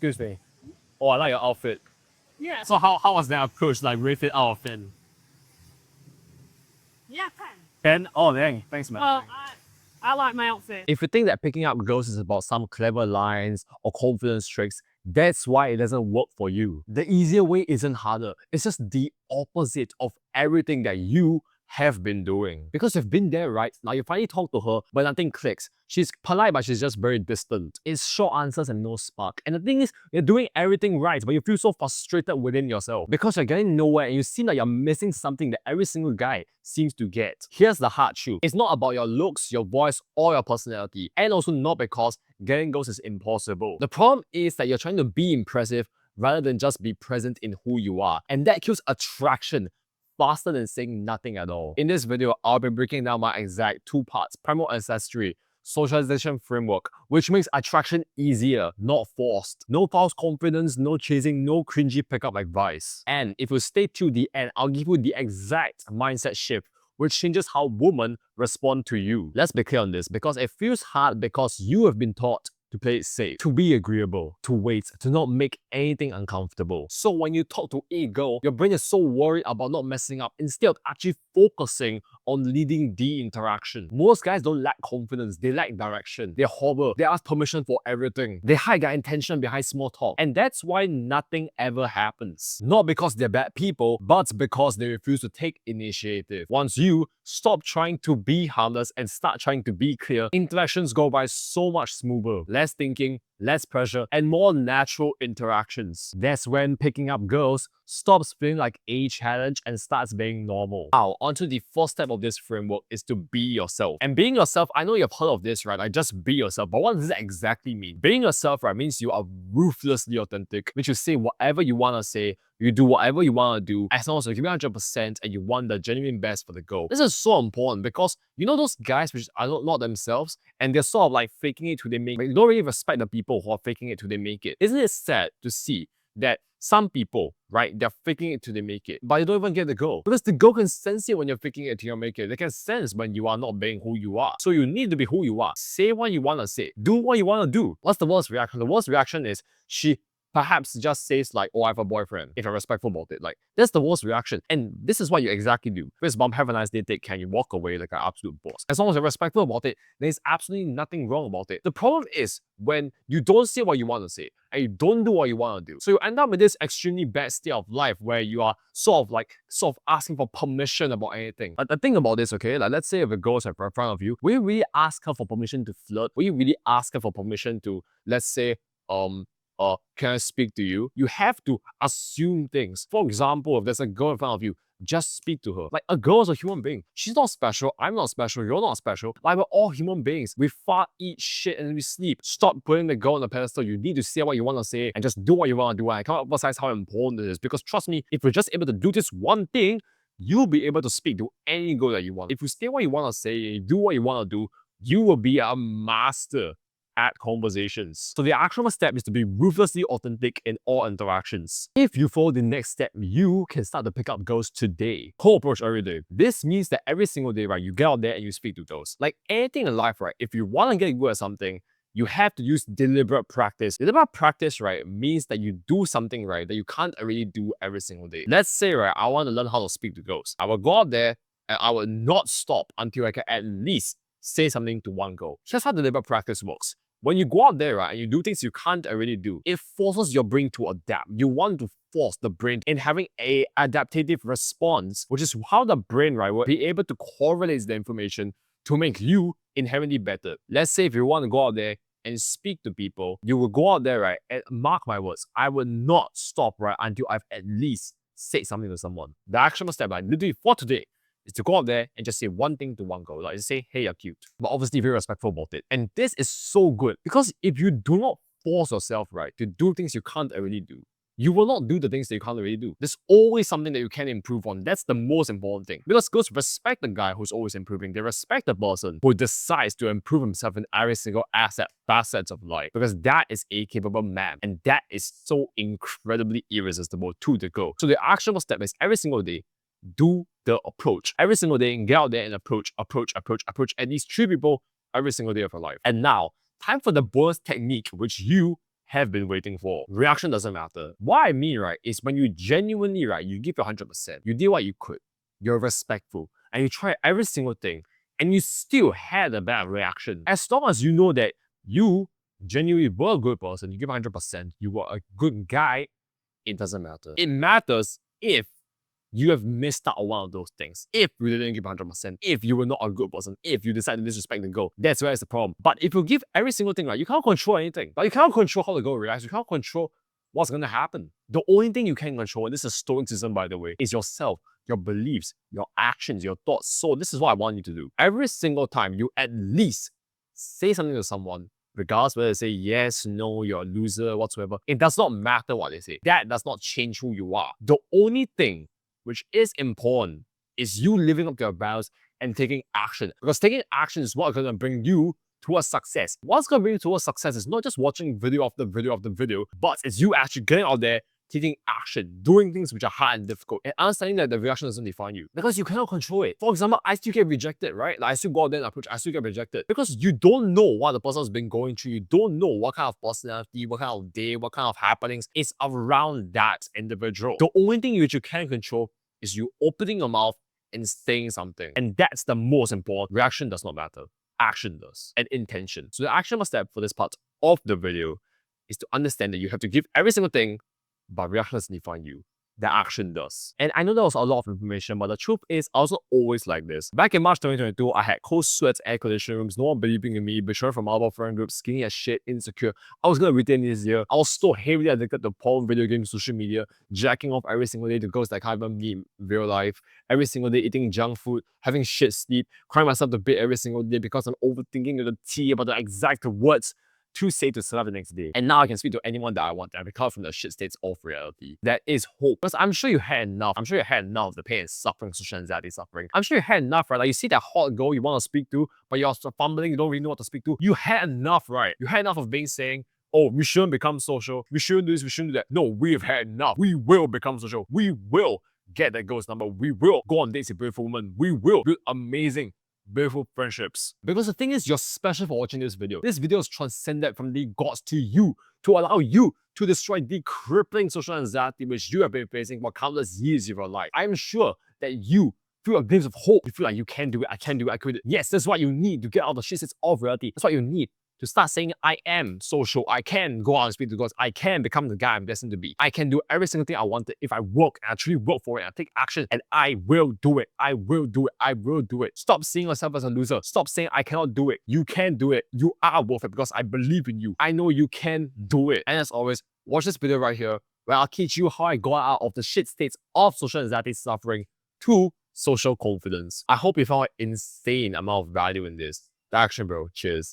excuse me. Oh, I like your outfit. Yeah. So how was that approach? Like rate it out of 10. Yeah, 10. 10? Oh dang, thanks man. Well, I like my outfit. If you think that picking up girls is about some clever lines or confidence tricks, that's why it doesn't work for you. The easier way isn't harder. It's just the opposite of everything that you have been doing. Because you've been there, right? Now you finally talk to her, but nothing clicks. She's polite, but she's just very distant. It's short answers and no spark. And the thing is, you're doing everything right, but you feel so frustrated within yourself because you're getting nowhere and you seem like you're missing something that every single guy seems to get. Here's the hard truth. It's not about your looks, your voice, or your personality. And also not because getting girls is impossible. The problem is that you're trying to be impressive rather than just be present in who you are. And that kills attraction faster than saying nothing at all. In this video, I'll be breaking down my exact 2 parts, primal ancestry, socialization framework, which makes attraction easier, not forced. No false confidence, no chasing, no cringy pickup advice. And if you stay till the end, I'll give you the exact mindset shift which changes how women respond to you. Let's be clear on this because it feels hard because you have been taught to play it safe, to be agreeable, to wait, to not make anything uncomfortable. So when you talk to a girl, your brain is so worried about not messing up instead of actually focusing on leading the interaction. Most guys don't lack confidence, they lack direction. They hover, they ask permission for everything. They hide their intention behind small talk. And that's why nothing ever happens. Not because they're bad people, but because they refuse to take initiative. Once you stop trying to be harmless and start trying to be clear, interactions go by so much smoother. Less thinking, less pressure, and more natural interactions. That's when picking up girls stops feeling like a challenge and starts being normal. Now, onto the first step of this framework is to be yourself. And being yourself, I know you've heard of this, right? Like just be yourself. But what does that exactly mean? Being yourself, right, means you are ruthlessly authentic, which you say whatever you want to say, you do whatever you want to do, as long as you give it 100% and you want the genuine best for the girl. This is so important because you know those guys which are not themselves and they're sort of like faking it till they make it. You don't really respect the people who are faking it till they make it. Isn't it sad to see that some people, right, they're faking it till they make it, but you don't even get the girl. Because the girl can sense it when you're faking it till you make it. They can sense when you are not being who you are. So you need to be who you are. Say what you want to say. Do what you want to do. What's the worst reaction? The worst reaction is she perhaps just says like, oh, I have a boyfriend, if you're respectful about it. Like, that's the worst reaction. And this is what you exactly do. Chris Mom, have a nice day, take care, you walk away like an absolute boss. As long as you're respectful about it, there's absolutely nothing wrong about it. The problem is when you don't say what you want to say and you don't do what you want to do. So you end up in this extremely bad state of life where you are sort of asking for permission about anything. But the thing about this, okay, like let's say if a girl's in front of you, will you really ask her for permission to flirt? Will you really ask her for permission to, let's say, can I speak to you? You have to assume things. For example, if there's a girl in front of you, just speak to her. Like, a girl is a human being. She's not special. I'm not special. You're not special. Like, we're all human beings. We fart, eat shit, and we sleep. Stop putting the girl on the pedestal. You need to say what you want to say and just do what you want to do. And I can't emphasize how important it is because trust me, if you're just able to do this one thing, you'll be able to speak to any girl that you want. If you say what you want to say and you do what you want to do, you will be a master at conversations. So the actual step is to be ruthlessly authentic in all interactions. If you follow the next step, you can start to pick up girls today. Whole approach every day. This means that every single day, right, you get out there and you speak to girls. Like anything in life, right, if you want to get good at something, you have to use deliberate practice. Deliberate practice, right, means that you do something, right, that you can't really do every single day. Let's say, right, I want to learn how to speak to girls. I will go out there and I will not stop until I can at least say something to one girl. Here's how deliberate practice works. When you go out there, right, and you do things you can't already do, it forces your brain to adapt. You want to force the brain in having a adaptive response, which is how the brain, right, will be able to correlate the information to make you inherently better. Let's say if you want to go out there and speak to people, you will go out there, right, and mark my words, I will not stop, right, until I've at least said something to someone. The actionable step, like literally for today, is to go out there and just say one thing to one girl. Like just say, hey, you're cute. But obviously very respectful about it. And this is so good because if you do not force yourself, right, to do things you can't already do, you will not do the things that you can't already do. There's always something that you can improve on. That's the most important thing. Because girls respect the guy who's always improving. They respect the person who decides to improve himself in every single facets of life. Because that is a capable man. And that is so incredibly irresistible to the girl. So the actionable step is every single day, do the approach. Every single day, get out there and approach at least 3 people every single day of your life. And now, time for the bonus technique, which you have been waiting for. Reaction doesn't matter. What I mean, right, is when you genuinely, right, you give your 100%, you did what you could, you're respectful, and you try every single thing, and you still had a bad reaction. As long as you know that you genuinely were a good person, you give 100%, you were a good guy, it doesn't matter. It matters if you have missed out on one of those things. If you didn't give 100%, if you were not a good person, if you decide to disrespect the girl, that's where it's the problem. But if you give every single thing, right, you can't control anything. But you can't control how the girl reacts. You can't control what's going to happen. The only thing you can control, and this is stoicism, by the way, is yourself, your beliefs, your actions, your thoughts. So this is what I want you to do. Every single time you at least say something to someone, regardless whether they say yes, no, you're a loser, whatsoever, it does not matter what they say. That does not change who you are. The only thing which is important is you living up to your values and taking action. Because taking action is what's going to bring you towards success. What's going to bring you towards success is not just watching video after video after video, but it's you actually getting out there, taking action, doing things which are hard and difficult, and understanding that the reaction doesn't define you. Because you cannot control it. For example, I still get rejected, right? Like I still go out there and approach, I still get rejected. Because you don't know what the person's been going through. You don't know what kind of personality, what kind of day, what kind of happenings is around that individual. The only thing which you can control is you opening your mouth and saying something. And that's the most important. Reaction does not matter. Action does. And intention. So the actionable step for this part of the video is to understand that you have to give every single thing, but reaction doesn't define you. The action does. And I know that was a lot of information, but the truth is, I also always like this. Back in March 2022, I had cold sweats, air conditioning rooms, no one believing in me, betrayed from Marvel friend groups, skinny as shit, insecure. I was gonna retain this year. I was so heavily addicted to porn, video games, social media, jacking off every single day to girls that I can't even meet in real life. Every single day eating junk food, having shit sleep, crying myself to bed every single day because I'm overthinking the tea about the exact words to say to survive the next day. And now I can speak to anyone that I want and recover from the shit states of reality. There is hope. Because I'm sure you had enough. I'm sure you had enough of the pain and suffering, social anxiety suffering. I'm sure you had enough, right? Like you see that hot girl you want to speak to, but you're fumbling, you don't really know what to speak to. You had enough, right? You had enough of being saying, oh, we shouldn't become social. We shouldn't do this, we shouldn't do that. No, we've had enough. We will become social. We will get that girl's number. We will go on dates with beautiful women. We will build amazing, beautiful friendships. Because the thing is, you're special for watching this video. This video is transcended from the gods to you to allow you to destroy the crippling social anxiety which you have been facing for countless years of your life. I'm sure that you feel a glimpse of hope. You feel like you can do it, I can do it, I could do it. Yes, that's what you need to get out of the shit of reality. That's what you need to start saying, I am social. I can go out and speak to God. I can become the guy I'm destined to be. I can do every single thing I wanted if I work and I truly work for it and I take action, and I will do it. I will do it. I will do it. Stop seeing yourself as a loser. Stop saying I cannot do it. You can do it. You are worth it because I believe in you. I know you can do it. And as always, watch this video right here where I'll teach you how I got out of the shit states of social anxiety suffering to social confidence. I hope you found an insane amount of value in this. Action, bro. Cheers.